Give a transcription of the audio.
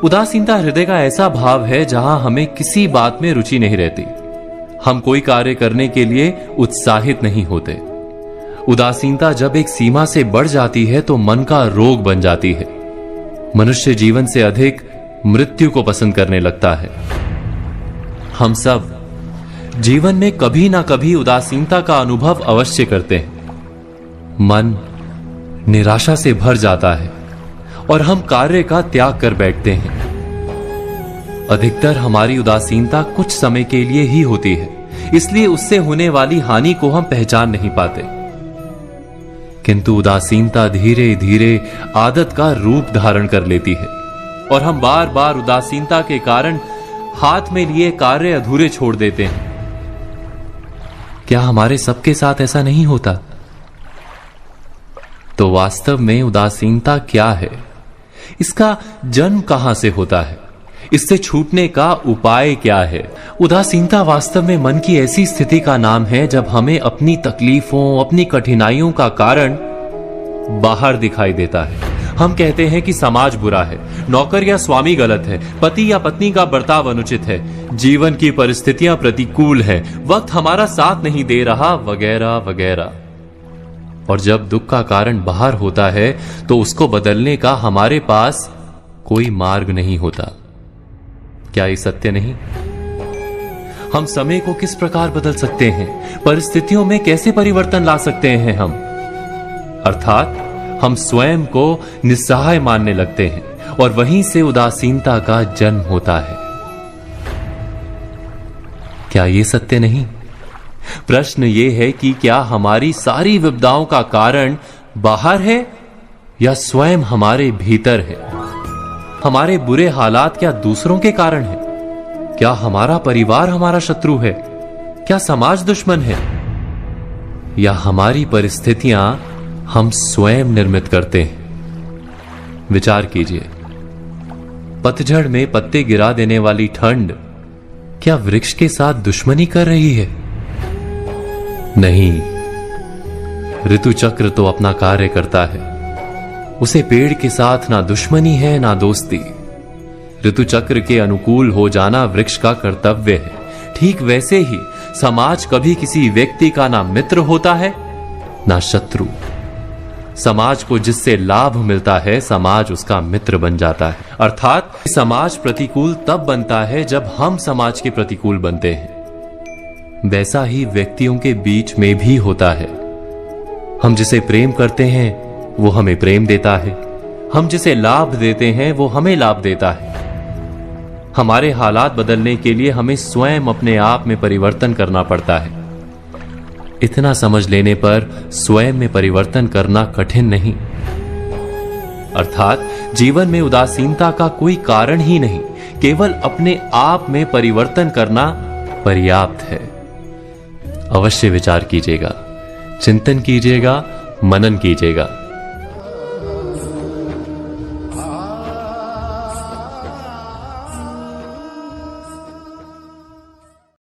उदासीनता हृदय का ऐसा भाव है जहां हमें किसी बात में रुचि नहीं रहती। हम कोई कार्य करने के लिए उत्साहित नहीं होते। उदासीनता जब एक सीमा से बढ़ जाती है तो मन का रोग बन जाती है। मनुष्य जीवन से अधिक मृत्यु को पसंद करने लगता है। हम सब जीवन में कभी ना कभी उदासीनता का अनुभव अवश्य करते हैं। मन निराशा से भर जाता है और हम कार्य का त्याग कर बैठते हैं। अधिकतर हमारी उदासीनता कुछ समय के लिए ही होती है, इसलिए उससे होने वाली हानि को हम पहचान नहीं पाते। किंतु उदासीनता धीरे धीरे आदत का रूप धारण कर लेती है और हम बार बार उदासीनता के कारण हाथ में लिए कार्य अधूरे छोड़ देते हैं। क्या हमारे सबके साथ ऐसा नहीं होता? तो वास्तव में उदासीनता क्या है? इसका जन्म कहां से होता है? इससे छूटने का उपाय क्या है? उदासीनता वास्तव में मन की ऐसी स्थिति का नाम है जब हमें अपनी तकलीफों, अपनी कठिनाइयों का कारण बाहर दिखाई देता है। हम कहते हैं कि समाज बुरा है, नौकर या स्वामी गलत है, पति या पत्नी का बर्ताव अनुचित है, जीवन की परिस्थितियां प्रतिकूल है, वक्त हमारा साथ नहीं दे रहा, वगैरह वगैरह। और जब दुख का कारण बाहर होता है तो उसको बदलने का हमारे पास कोई मार्ग नहीं होता। क्या ये सत्य नहीं? हम समय को किस प्रकार बदल सकते हैं? परिस्थितियों में कैसे परिवर्तन ला सकते हैं हम? अर्थात हम स्वयं को निस्सहाय मानने लगते हैं और वहीं से उदासीनता का जन्म होता है। क्या ये सत्य नहीं? प्रश्न ये है कि क्या हमारी सारी विपदाओं का कारण बाहर है या स्वयं हमारे भीतर है? हमारे बुरे हालात क्या दूसरों के कारण है? क्या हमारा परिवार हमारा शत्रु है? क्या समाज दुश्मन है? या हमारी परिस्थितियां हम स्वयं निर्मित करते हैं? विचार कीजिए। पतझड़ में पत्ते गिरा देने वाली ठंड क्या वृक्ष के साथ दुश्मनी कर रही है? नहीं, ऋतु चक्र तो अपना कार्य करता है। उसे पेड़ के साथ ना दुश्मनी है ना दोस्ती। ऋतु चक्र के अनुकूल हो जाना वृक्ष का कर्तव्य है। ठीक वैसे ही समाज कभी किसी व्यक्ति का ना मित्र होता है ना शत्रु। समाज को जिससे लाभ मिलता है समाज उसका मित्र बन जाता है। अर्थात समाज प्रतिकूल तब बनता है जब हम समाज के प्रतिकूल बनते हैं। वैसा ही व्यक्तियों के बीच में भी होता है। हम जिसे प्रेम करते हैं वो हमें प्रेम देता है, हम जिसे लाभ देते हैं वो हमें लाभ देता है। हमारे हालात बदलने के लिए हमें स्वयं अपने आप में परिवर्तन करना पड़ता है। इतना समझ लेने पर स्वयं में परिवर्तन करना कठिन नहीं। अर्थात जीवन में उदासीनता का कोई कारण ही नहीं, केवल अपने आप में परिवर्तन करना पर्याप्त है। अवश्य विचार कीजिएगा, चिंतन कीजिएगा, मनन कीजिएगा।